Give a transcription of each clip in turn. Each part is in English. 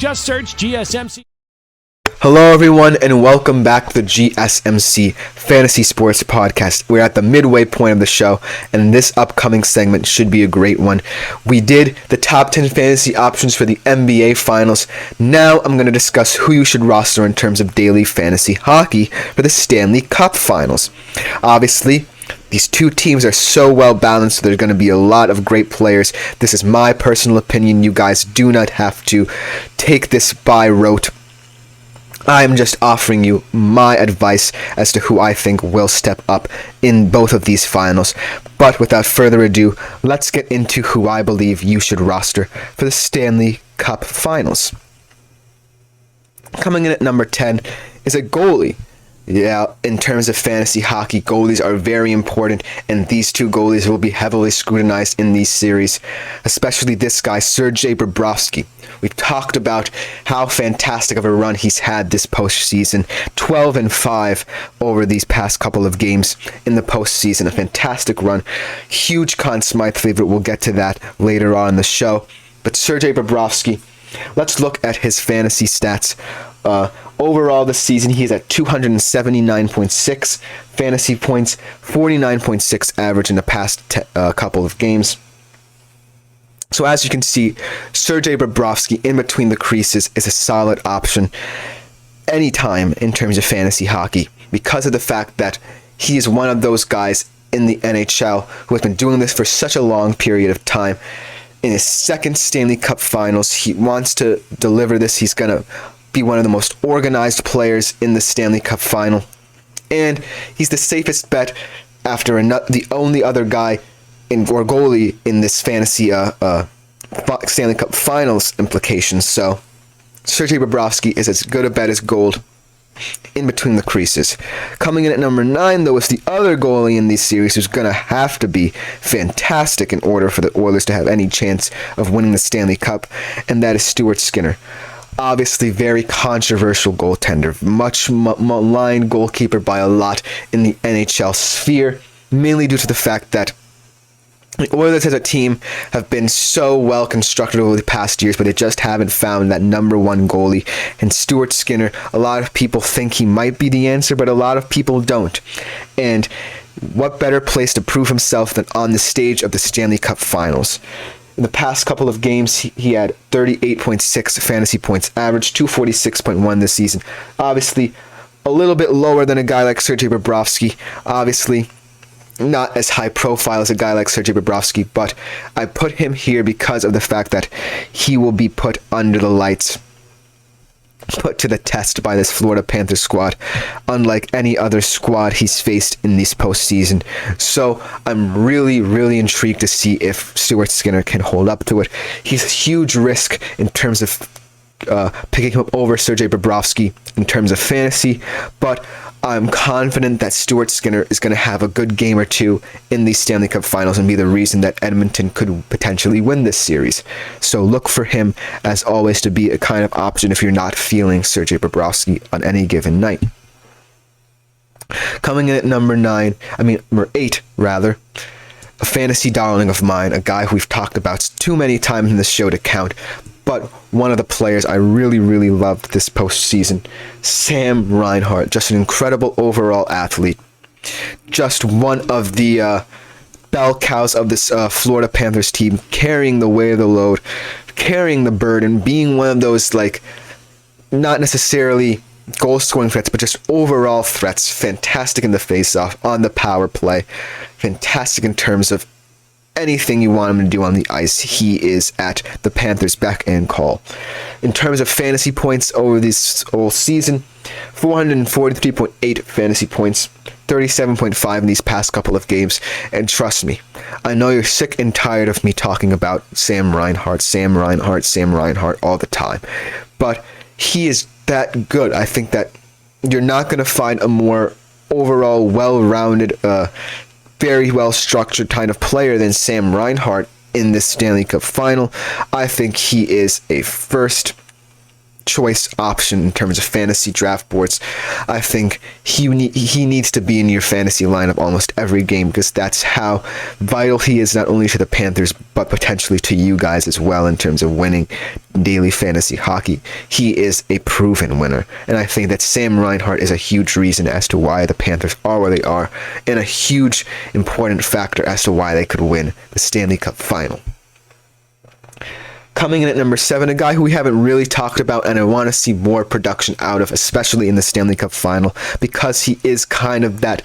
Just search GSMC. Hello everyone and welcome back to the GSMC Fantasy Sports Podcast. We're at the midway point of the show and this upcoming segment should be a great one. We did the top 10 fantasy options for the NBA Finals. Now I'm going to discuss who you should roster in terms of daily fantasy hockey for the Stanley Cup Finals. Obviously, these two teams are so well balanced, there's going to be a lot of great players. This is my personal opinion. You guys do not have to take this by rote. I'm just offering you my advice as to who I think will step up in both of these finals. But without further ado, let's get into who I believe you should roster for the Stanley Cup Finals. Coming in at number 10 is a goalie. Yeah, in terms of fantasy hockey, goalies are very important, and these two goalies will be heavily scrutinized in these series, especially this guy, Sergei Bobrovsky. We've talked about how fantastic of a run he's had this postseason, 12-5 over these past couple of games in the postseason, a fantastic run. Huge Conn Smythe favorite, we'll get to that later on in the show. But Sergei Bobrovsky, let's look at his fantasy stats. Overall this season, he is at 279.6 fantasy points, 49.6 average in the past couple of games. So as you can see, Sergei Bobrovsky in between the creases is a solid option anytime in terms of fantasy hockey because of the fact that he is one of those guys in the NHL who has been doing this for such a long period of time. In his second Stanley Cup Finals, he wants to deliver this. He's going to be one of the most organized players in the Stanley Cup Final. And he's the safest bet after the only other guy or goalie in this fantasy Stanley Cup Finals implications. So Sergei Bobrovsky is as good a bet as gold in between the creases. Coming in at number 9, though, is the other goalie in these series who's going to have to be fantastic in order for the Oilers to have any chance of winning the Stanley Cup, and that is Stuart Skinner. Obviously, very controversial goaltender, much maligned goalkeeper by a lot in the NHL sphere, mainly due to the fact that the Oilers as a team have been so well constructed over the past years, but they just haven't found that number one goalie. And Stuart Skinner, a lot of people think he might be the answer, but a lot of people don't. And what better place to prove himself than on the stage of the Stanley Cup Finals? In the past couple of games, he had 38.6 fantasy points average, 246.1 this season. Obviously, a little bit lower than a guy like Sergei Bobrovsky. Obviously, not as high profile as a guy like Sergei Bobrovsky, but I put him here because of the fact that he will be put under the lights, put to the test by this Florida Panthers squad, unlike any other squad he's faced in this postseason. So I'm really, really intrigued to see if Stuart Skinner can hold up to it. He's a huge risk in terms of picking him up over Sergei Bobrovsky in terms of fantasy, but I'm confident that Stuart Skinner is going to have a good game or two in these Stanley Cup Finals and be the reason that Edmonton could potentially win this series. So look for him, as always, to be a kind of option if you're not feeling Sergei Bobrovsky on any given night. Coming in at number 8, a fantasy darling of mine, a guy who we've talked about too many times in this show to count, but one of the players I really, really loved this postseason, Sam Reinhart. Just an incredible overall athlete. Just one of the bell cows of this Florida Panthers team, carrying the weight of the load, carrying the burden, being one of those, not necessarily goal-scoring threats, but just overall threats. Fantastic in the face-off, on the power play. Fantastic in terms of anything you want him to do on the ice. He is at the Panthers' beck and call. In terms of fantasy points over this whole season, 443.8 fantasy points, 37.5 in these past couple of games. And trust me, I know you're sick and tired of me talking about Sam Reinhart all the time. But he is that good. I think that you're not going to find a more overall well-rounded, very well-structured kind of player than Sam Reinhart in this Stanley Cup Final. I think he is a first choice option in terms of fantasy draft boards. I think he needs to be in your fantasy lineup almost every game, because that's how vital he is, not only to the Panthers but potentially to you guys as well in terms of winning daily fantasy hockey. He is a proven winner, and I think that Sam Reinhart is a huge reason as to why the Panthers are where they are, and a huge important factor as to why they could win the Stanley Cup Final. Coming in at number 7, a guy who we haven't really talked about and I want to see more production out of, especially in the Stanley Cup Final, because he is kind of that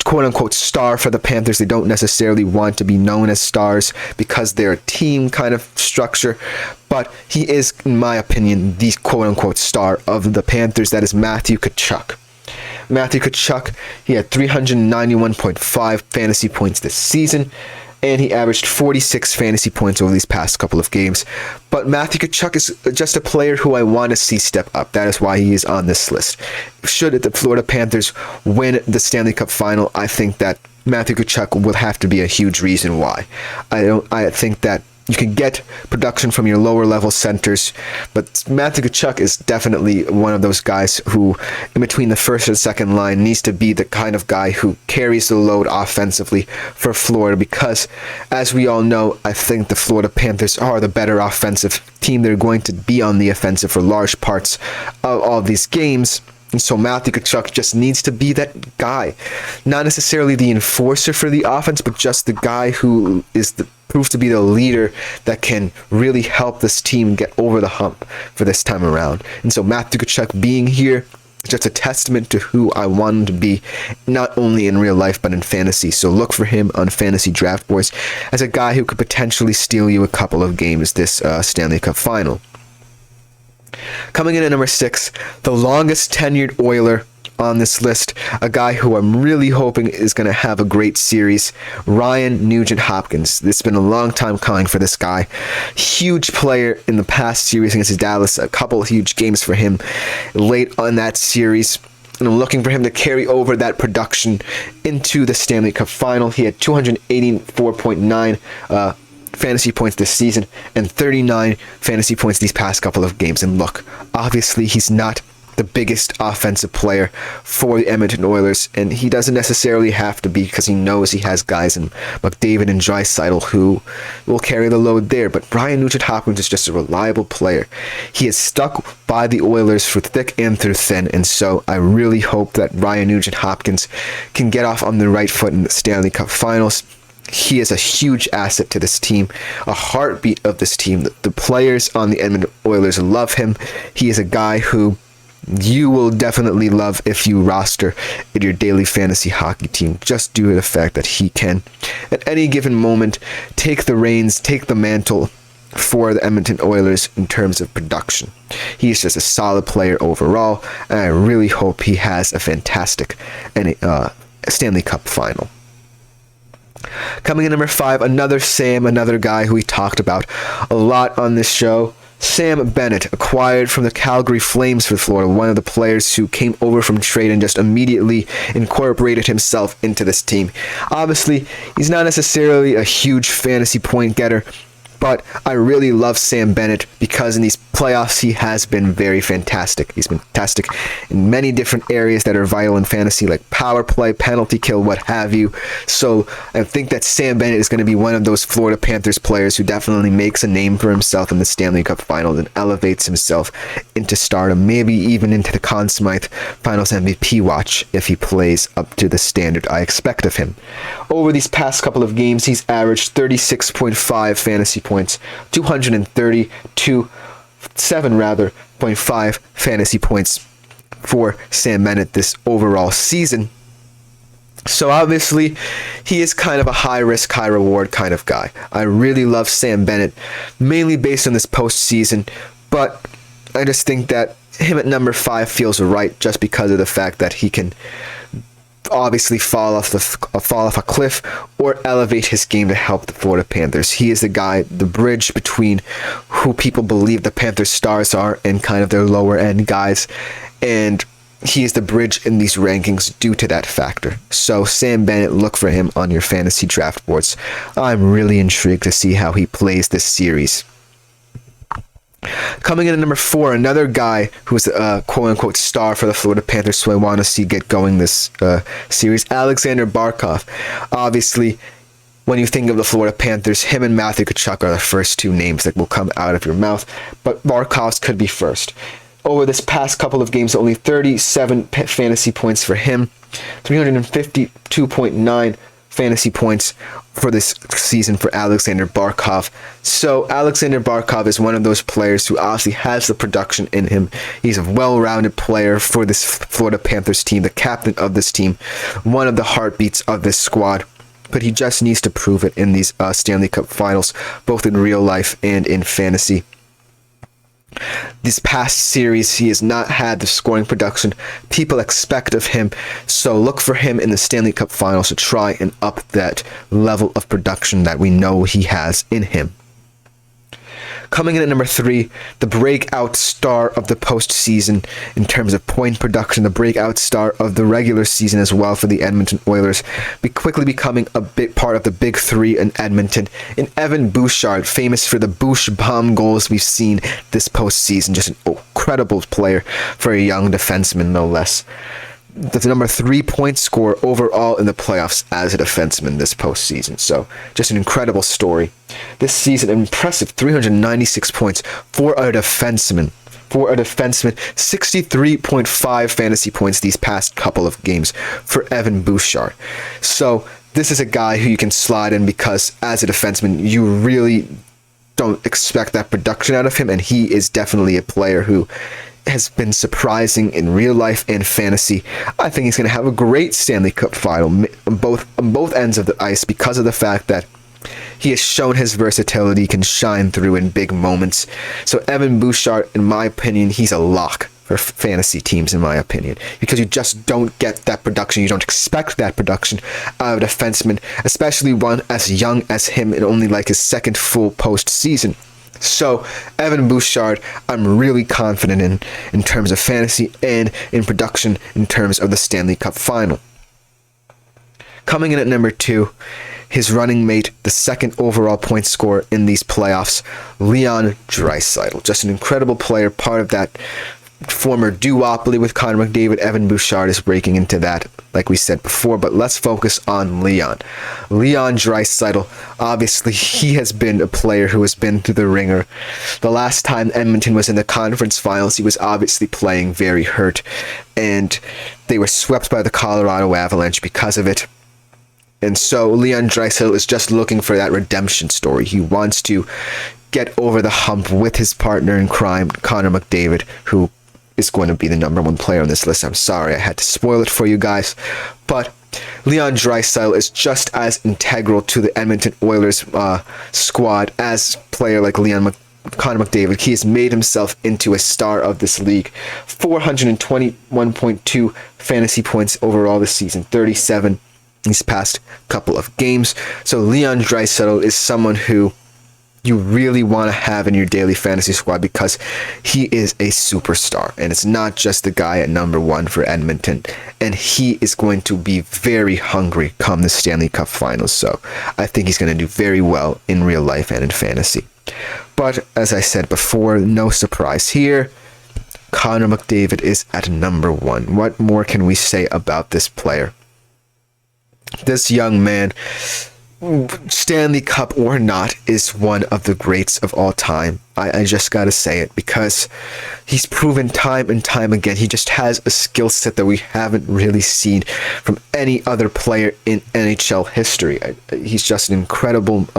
quote-unquote star for the Panthers. They don't necessarily want to be known as stars because they're a team kind of structure, but he is, in my opinion, the quote-unquote star of the Panthers. That is Matthew Tkachuk. Matthew Tkachuk, he had 391.5 fantasy points this season, and he averaged 46 fantasy points over these past couple of games. But Matthew Tkachuk is just a player who I want to see step up. That is why he is on this list. Should the Florida Panthers win the Stanley Cup Final, I think that Matthew Tkachuk will have to be a huge reason why. I think that you can get production from your lower level centers, but Matthew Tkachuk is definitely one of those guys who, in between the first and second line, needs to be the kind of guy who carries the load offensively for Florida, because, as we all know, I think the Florida Panthers are the better offensive team. They're going to be on the offensive for large parts of all these games. And so Matthew Tkachuk just needs to be that guy. Not necessarily the enforcer for the offense, but just the guy who is proves to be the leader that can really help this team get over the hump for this time around. And so Matthew Tkachuk being here is just a testament to who I want him to be, not only in real life, but in fantasy. So look for him on fantasy draft boards as a guy who could potentially steal you a couple of games this Stanley Cup Final. Coming in at number 6, the longest tenured Oiler on this list, a guy who I'm really hoping is going to have a great series, Ryan Nugent-Hopkins. It's been a long time coming for this guy. Huge player in the past series against Dallas, a couple of huge games for him late on that series. And I'm looking for him to carry over that production into the Stanley Cup Final. He had 284.9 fantasy points this season and 39 fantasy points these past couple of games. And look, obviously he's not the biggest offensive player for the Edmonton Oilers, and he doesn't necessarily have to be, because he knows he has guys in McDavid and Draisaitl who will carry the load there. But Ryan Nugent-Hopkins is just a reliable player. He is stuck by the Oilers through thick and through thin, and so I really hope that Ryan Nugent-Hopkins can get off on the right foot in the Stanley Cup Finals. He is a huge asset to this team, a heartbeat of this team. The players on the Edmonton Oilers love him. He is a guy who you will definitely love if you roster in your daily fantasy hockey team, just due to the fact that he can, at any given moment, take the reins, take the mantle for the Edmonton Oilers in terms of production. He's just a solid player overall, and I really hope he has a fantastic Stanley Cup Final. Coming in number 5, another guy who we talked about a lot on this show, Sam Bennett, acquired from the Calgary Flames for Florida, one of the players who came over from trade and just immediately incorporated himself into this team. Obviously, he's not necessarily a huge fantasy point getter, but I really love Sam Bennett because in these playoffs he has been very fantastic. He's been fantastic in many different areas that are vital in fantasy, like power play, penalty kill, what have you. So I think that Sam Bennett is going to be one of those Florida Panthers players who definitely makes a name for himself in the Stanley Cup Finals and elevates himself into stardom, maybe even into the Conn Smythe Finals MVP watch if he plays up to the standard I expect of him. Over these past couple of games, he's averaged 36.5 fantasy points, 237.5 fantasy points for Sam Bennett this overall season. So obviously, he is kind of a high-risk, high-reward kind of guy. I really love Sam Bennett, mainly based on this postseason, but I just think that him at number 5 feels right just because of the fact that he can obviously fall off a cliff or elevate his game to help the Florida Panthers. He is the guy, the bridge between who people believe the Panthers stars are and kind of their lower end guys, and he is the bridge in these rankings due to that factor. So Sam Bennett, look for him on your fantasy draft boards. I'm really intrigued to see how he plays this series. Coming in at number 4, another guy who's a quote-unquote star for the Florida Panthers, who I want to see get going this series, Alexander Barkov. Obviously, when you think of the Florida Panthers, him and Matthew Tkachuk are the first two names that will come out of your mouth, but Barkov's could be first. Over this past couple of games, only 37 fantasy points for him, 352.9 fantasy points for this season for Alexander Barkov. So Alexander Barkov is one of those players who obviously has the production in him. He's a well-rounded player for this Florida Panthers team, the captain of this team, one of the heartbeats of this squad. But he just needs to prove it in these Stanley Cup Finals, both in real life and in fantasy. This past series, he has not had the scoring production people expect of him, so look for him in the Stanley Cup Finals to try and up that level of production that we know he has in him. Coming in at number 3, the breakout star of the postseason in terms of point production, the breakout star of the regular season as well for the Edmonton Oilers, quickly becoming a big part of the big 3 in Edmonton, in Evan Bouchard, famous for the Bouch bomb goals we've seen this postseason. Just an incredible player for a young defenseman, no less. The number 3 point scorer overall in the playoffs as a defenseman this postseason. So just an incredible story. This season, an impressive 396 points for a defenseman. 63.5 fantasy points these past couple of games for Evan Bouchard. So this is a guy who you can slide in because as a defenseman, you really don't expect that production out of him, and he is definitely a player who has been surprising in real life and fantasy. I think he's going to have a great Stanley Cup final on both ends of the ice because of the fact that he has shown his versatility can shine through in big moments. So Evan Bouchard, in my opinion, he's a lock for fantasy teams, in my opinion, because you just don't get that production. You don't expect that production out of a defenseman, especially one as young as him and only like his second full postseason. So Evan Bouchard, I'm really confident in terms of fantasy and in production in terms of the Stanley Cup final. Coming in at number 2, his running mate, the second overall point scorer in these playoffs, Leon Draisaitl. Just an incredible player, part of that former duopoly with Connor McDavid. Evan Bouchard is breaking into that, like we said before, but let's focus on Leon Draisaitl. Obviously, he has been a player who has been through the ringer. The last time Edmonton was in the conference finals, he was obviously playing very hurt, and they were swept by the Colorado Avalanche because of it. And so Leon Draisaitl is just looking for that redemption story. He wants to get over the hump with his partner in crime, Connor McDavid, who is going to be the number 1 player on this list. I'm sorry I had to spoil it for you guys, but Leon Draisaitl is just as integral to the Edmonton Oilers squad as player like Connor McDavid. He has made himself into a star of this league. 421.2 fantasy points overall this season, 37 these past couple of games. So Leon Draisaitl is someone who you really want to have in your daily fantasy squad because he is a superstar, and it's not just the guy at number 1 for Edmonton, and he is going to be very hungry come the Stanley Cup Finals. So I think he's going to do very well in real life and in fantasy. But as I said before, no surprise here, Connor McDavid is at number 1. What more can we say about this player? This young man, Stanley Cup or not, is one of the greats of all time. I just gotta say it because he's proven time and time again. He just has a skill set that we haven't really seen from any other player in NHL history. He's just an incredible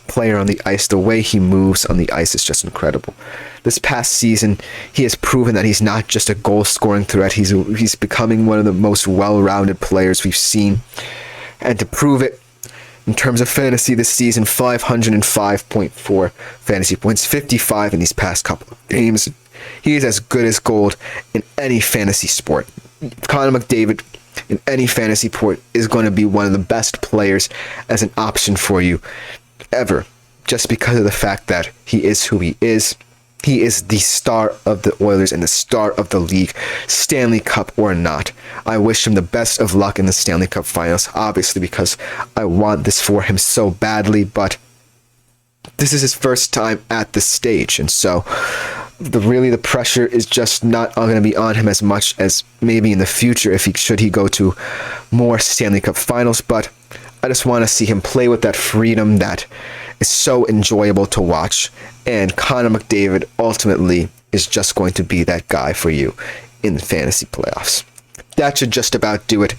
player on the ice. The way he moves on the ice is just incredible. This past season, he has proven that he's not just a goal-scoring threat. He's becoming one of the most well-rounded players we've seen. And to prove it, in terms of fantasy this season, 505.4 fantasy points, 55 in these past couple of games. He is as good as gold in any fantasy sport. Connor McDavid in any fantasy sport is going to be one of the best players as an option for you ever, just because of the fact that he is who he is. He is the star of the Oilers and the star of the league, Stanley Cup or not. I wish him the best of luck in the Stanley Cup Finals, obviously, because I want this for him so badly, but this is his first time at the stage, and so the pressure is just not going to be on him as much as maybe in the future if he go to more Stanley Cup Finals. But I just want to see him play with that freedom that is so enjoyable to watch, and Connor McDavid ultimately is just going to be that guy for you in the fantasy playoffs. That should just about do it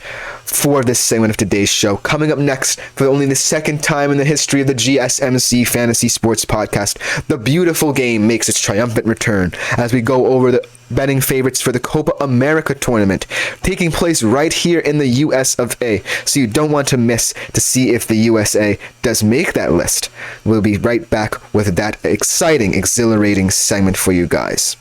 for this segment of today's show. Coming up next, for only the second time in the history of the GSMC Fantasy Sports Podcast, the beautiful game makes its triumphant return as we go over the betting favorites for the Copa America tournament taking place right here in the US of A. So you don't want to miss to see if the USA does make that list. We'll be right back with that exciting, exhilarating segment for you guys.